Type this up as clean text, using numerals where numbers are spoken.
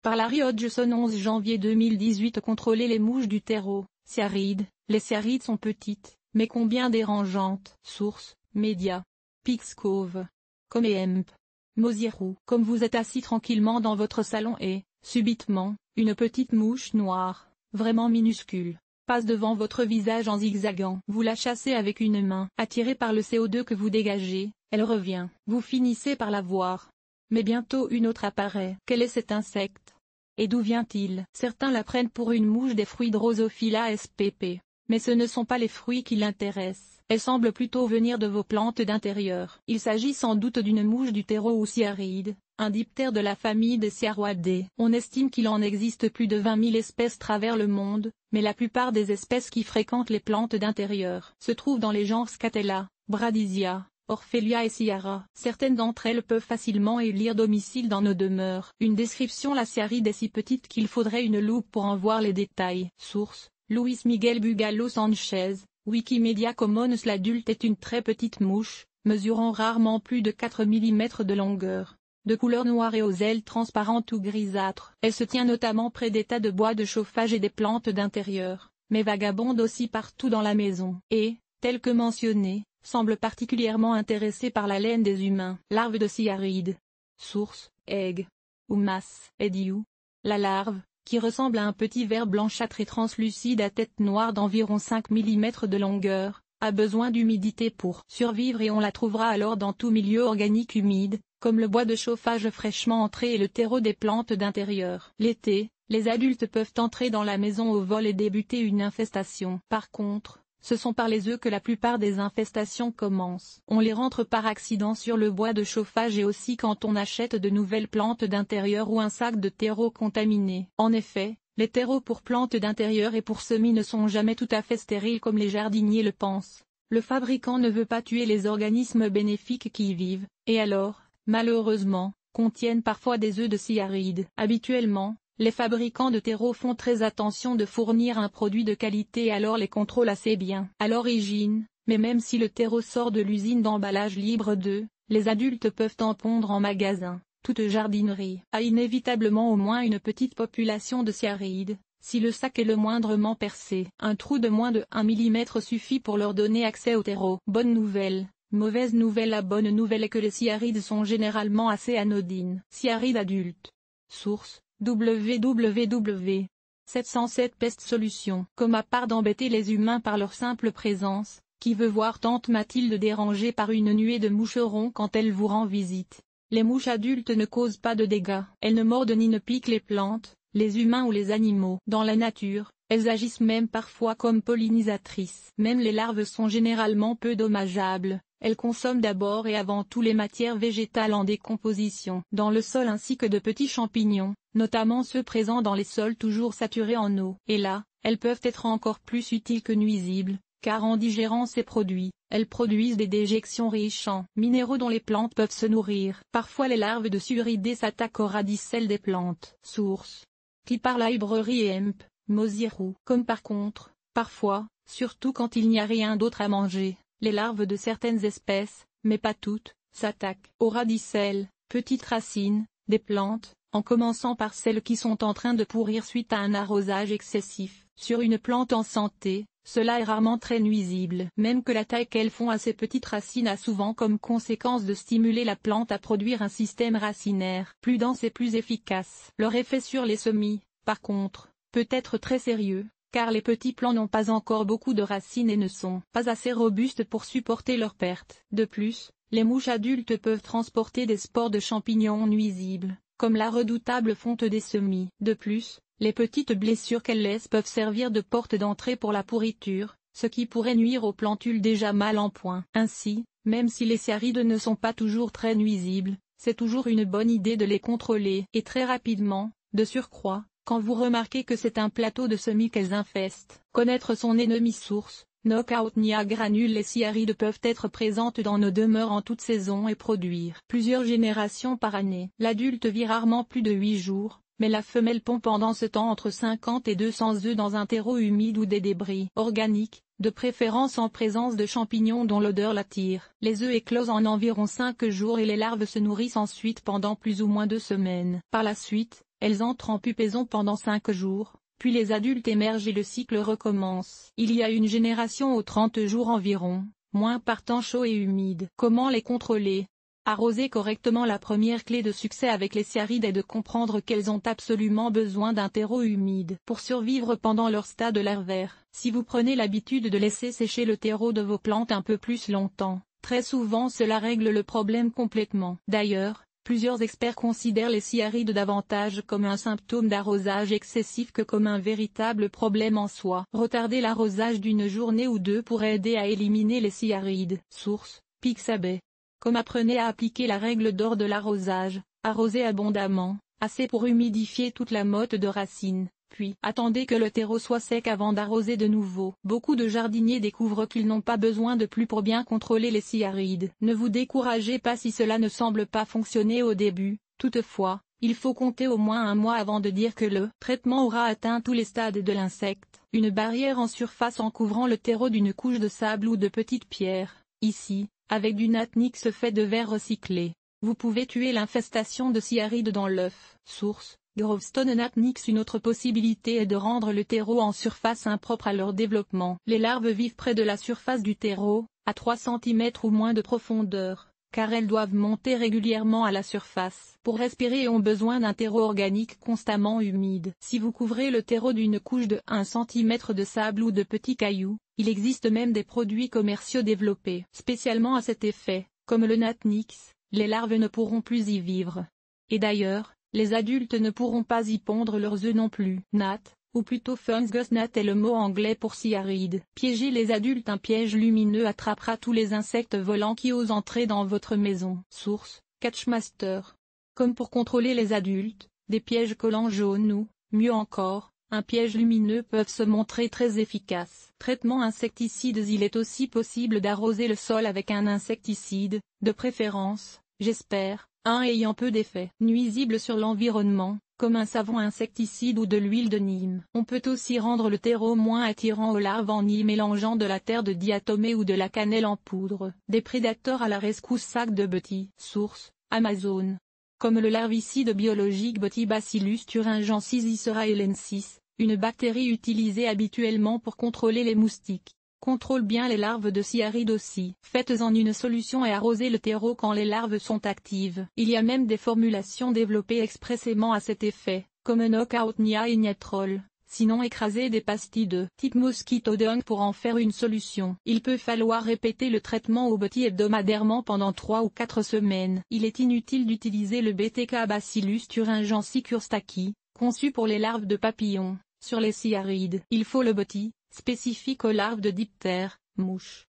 Par Larry Hodgson 11 janvier 2018. Contrôler les mouches du terreau. Cyarides. Les cyarides sont petites, mais combien dérangeantes. Source, médias. Pix Cove. Comme et Hemp. Mosierou. Comme vous êtes assis tranquillement dans votre salon et, subitement, une petite mouche noire, vraiment minuscule, passe devant votre visage en zigzagant. Vous la chassez avec une main. Attirée par le CO2 que vous dégagez, elle revient. Vous finissez par la voir. Mais bientôt une autre apparaît. Quel est cet insecte? Et d'où vient-il? Certains la prennent pour une mouche des fruits Drosophila spp. Mais ce ne sont pas les fruits qui l'intéressent. Elle semble plutôt venir de vos plantes d'intérieur. Il s'agit sans doute d'une mouche du terreau ou cyaride, un diptère de la famille des Cyarroidae. On estime qu'il en existe plus de 20 000 espèces travers le monde, mais la plupart des espèces qui fréquentent les plantes d'intérieur se trouvent dans les genres Scatella, Bradisia, Orphelia et Ciara. Certaines d'entre elles peuvent facilement élire domicile dans nos demeures. Une description: la cyaride est si petite qu'il faudrait une loupe pour en voir les détails. Source, Luis Miguel Bugalo Sanchez, Wikimedia Commons. L'adulte est une très petite mouche, mesurant rarement plus de 4 mm de longueur, de couleur noire et aux ailes transparentes ou grisâtres. Elle se tient notamment près des tas de bois de chauffage et des plantes d'intérieur, mais vagabonde aussi partout dans la maison, et, tel que mentionné, semble particulièrement intéressée par la laine des humains. Larve de cyaride. Source, Egg. Ou masse, Ediu. La larve, qui ressemble à un petit ver blanchâtre et translucide à tête noire d'environ 5 mm de longueur, a besoin d'humidité pour survivre et on la trouvera alors dans tout milieu organique humide, comme le bois de chauffage fraîchement entré et le terreau des plantes d'intérieur. L'été, les adultes peuvent entrer dans la maison au vol et débuter une infestation. Par contre, ce sont par les œufs que la plupart des infestations commencent. On les rentre par accident sur le bois de chauffage et aussi quand on achète de nouvelles plantes d'intérieur ou un sac de terreau contaminé. En effet, les terreaux pour plantes d'intérieur et pour semis ne sont jamais tout à fait stériles comme les jardiniers le pensent. Le fabricant ne veut pas tuer les organismes bénéfiques qui y vivent, et alors, malheureusement, contiennent parfois des œufs de cyaride. Habituellement, les fabricants de terreaux font très attention de fournir un produit de qualité et alors les contrôlent assez bien à l'origine, mais même si le terreau sort de l'usine d'emballage libre d'œufs, les adultes peuvent en pondre en magasin. Toute jardinerie a inévitablement au moins une petite population de cyarides, si le sac est le moindrement percé. Un trou de moins de 1 mm suffit pour leur donner accès au terreau. Bonne nouvelle. Mauvaise nouvelle. La bonne nouvelle est que les cyarides sont généralement assez anodines. Cyaride adulte. Source, www. 707 Pest Solution. Comme à part d'embêter les humains par leur simple présence, qui veut voir tante Mathilde dérangée par une nuée de moucherons quand elle vous rend visite? Les mouches adultes ne causent pas de dégâts. Elles ne mordent ni ne piquent les plantes, les humains ou les animaux. Dans la nature, elles agissent même parfois comme pollinisatrices. Même les larves sont généralement peu dommageables. Elles consomment d'abord et avant tout les matières végétales en décomposition dans le sol ainsi que de petits champignons, notamment ceux présents dans les sols toujours saturés en eau. Et là, elles peuvent être encore plus utiles que nuisibles, car en digérant ces produits, elles produisent des déjections riches en minéraux dont les plantes peuvent se nourrir. Parfois les larves de Cyaridae s'attaquent aux radicelles des plantes. Source, Clipper Library et Hemp, Mosierou. Comme par contre, parfois, surtout quand il n'y a rien d'autre à manger, les larves de certaines espèces, mais pas toutes, s'attaquent aux radicelles, petites racines, des plantes, en commençant par celles qui sont en train de pourrir suite à un arrosage excessif. Sur une plante en santé, cela est rarement très nuisible. Même que l'attaque qu'elles font à ces petites racines a souvent comme conséquence de stimuler la plante à produire un système racinaire plus dense et plus efficace. Leur effet sur les semis, par contre, peut être très sérieux, car les petits plants n'ont pas encore beaucoup de racines et ne sont pas assez robustes pour supporter leurs pertes. De plus, les mouches adultes peuvent transporter des spores de champignons nuisibles, comme la redoutable fonte des semis. De plus, les petites blessures qu'elles laissent peuvent servir de porte d'entrée pour la pourriture, ce qui pourrait nuire aux plantules déjà mal en point. Ainsi, même si les cyarides ne sont pas toujours très nuisibles, c'est toujours une bonne idée de les contrôler. Et très rapidement, de surcroît, quand vous remarquez que c'est un plateau de semis qu'elles infestent. Connaître son ennemi source, knockout ni à granules. Les cyarides peuvent être présentes dans nos demeures en toute saison et produire plusieurs générations par année. L'adulte vit rarement plus de 8 jours, mais la femelle pond pendant ce temps entre 50 et 200 œufs dans un terreau humide ou des débris organiques, de préférence en présence de champignons dont l'odeur l'attire. Les œufs éclosent en environ 5 jours et les larves se nourrissent ensuite pendant plus ou moins 2 semaines. Par la suite, Elles entrent en pupaison pendant 5 jours, puis les adultes émergent et le cycle recommence. Il y a une génération aux 30 jours environ, moins par temps chaud et humide. Comment les contrôler? Arroser correctement. La première clé de succès avec les cyarides est de comprendre qu'elles ont absolument besoin d'un terreau humide pour survivre pendant leur stade larvaire. Si vous prenez l'habitude de laisser sécher le terreau de vos plantes un peu plus longtemps, très souvent cela règle le problème complètement. D'ailleurs, plusieurs experts considèrent les cyarides davantage comme un symptôme d'arrosage excessif que comme un véritable problème en soi. Retarder l'arrosage d'une journée ou deux pourrait aider à éliminer les cyarides. Source: Pixabay. Comme apprenez à appliquer la règle d'or de l'arrosage, arrosez abondamment, assez pour humidifier toute la motte de racines, puis attendez que le terreau soit sec avant d'arroser de nouveau. Beaucoup de jardiniers découvrent qu'ils n'ont pas besoin de pluie pour bien contrôler les cyarides. Ne vous découragez pas si cela ne semble pas fonctionner au début, toutefois, il faut compter au moins un mois avant de dire que le traitement aura atteint tous les stades de l'insecte. Une barrière en surface en couvrant le terreau d'une couche de sable ou de petites pierres, ici, avec du Natnix fait de verre recyclé. Vous pouvez tuer l'infestation de cyarides dans l'œuf. Source: Grovestone Natnix. Une autre possibilité est de rendre le terreau en surface impropre à leur développement. Les larves vivent près de la surface du terreau, à 3 cm ou moins de profondeur, car elles doivent monter régulièrement à la surface pour respirer et ont besoin d'un terreau organique constamment humide. Si vous couvrez le terreau d'une couche de 1 cm de sable ou de petits cailloux, il existe même des produits commerciaux développés spécialement à cet effet, comme le Natnix, les larves ne pourront plus y vivre. Et d'ailleurs, les adultes ne pourront pas y pondre leurs œufs non plus. Gnat, ou plutôt fungus gnat est le mot anglais pour cyaride. Piéger les adultes. Un piège lumineux attrapera tous les insectes volants qui osent entrer dans votre maison. Source: Catchmaster. Comme pour contrôler les adultes, des pièges collants jaunes ou, mieux encore, un piège lumineux peuvent se montrer très efficaces. Traitement insecticides. Il est aussi possible d'arroser le sol avec un insecticide, de préférence, j'espère, un ayant peu d'effet nuisible sur l'environnement, comme un savon insecticide ou de l'huile de Nîmes. On peut aussi rendre le terreau moins attirant aux larves en y mélangeant de la terre de diatomée ou de la cannelle en poudre. Des prédateurs à la rescousse. Sac de Betty. Source: Amazon. Comme le larvicide biologique Botibacillus thuringiensis israelensis, une bactérie utilisée habituellement pour contrôler les moustiques, contrôle bien les larves de cyarides aussi. Faites-en une solution et arrosez le terreau quand les larves sont actives. Il y a même des formulations développées expressément à cet effet, comme Knockout Nia et Niatrol. Sinon écrasez des pastilles de type Mosquito Dung pour en faire une solution. Il peut falloir répéter le traitement au Betty hebdomadairement pendant 3 ou 4 semaines. Il est inutile d'utiliser le BTK Bacillus thuringiensis Kurstaki, conçu pour les larves de papillons, sur les cyarides. Il faut le Betty, spécifique aux larves de diptères, mouches.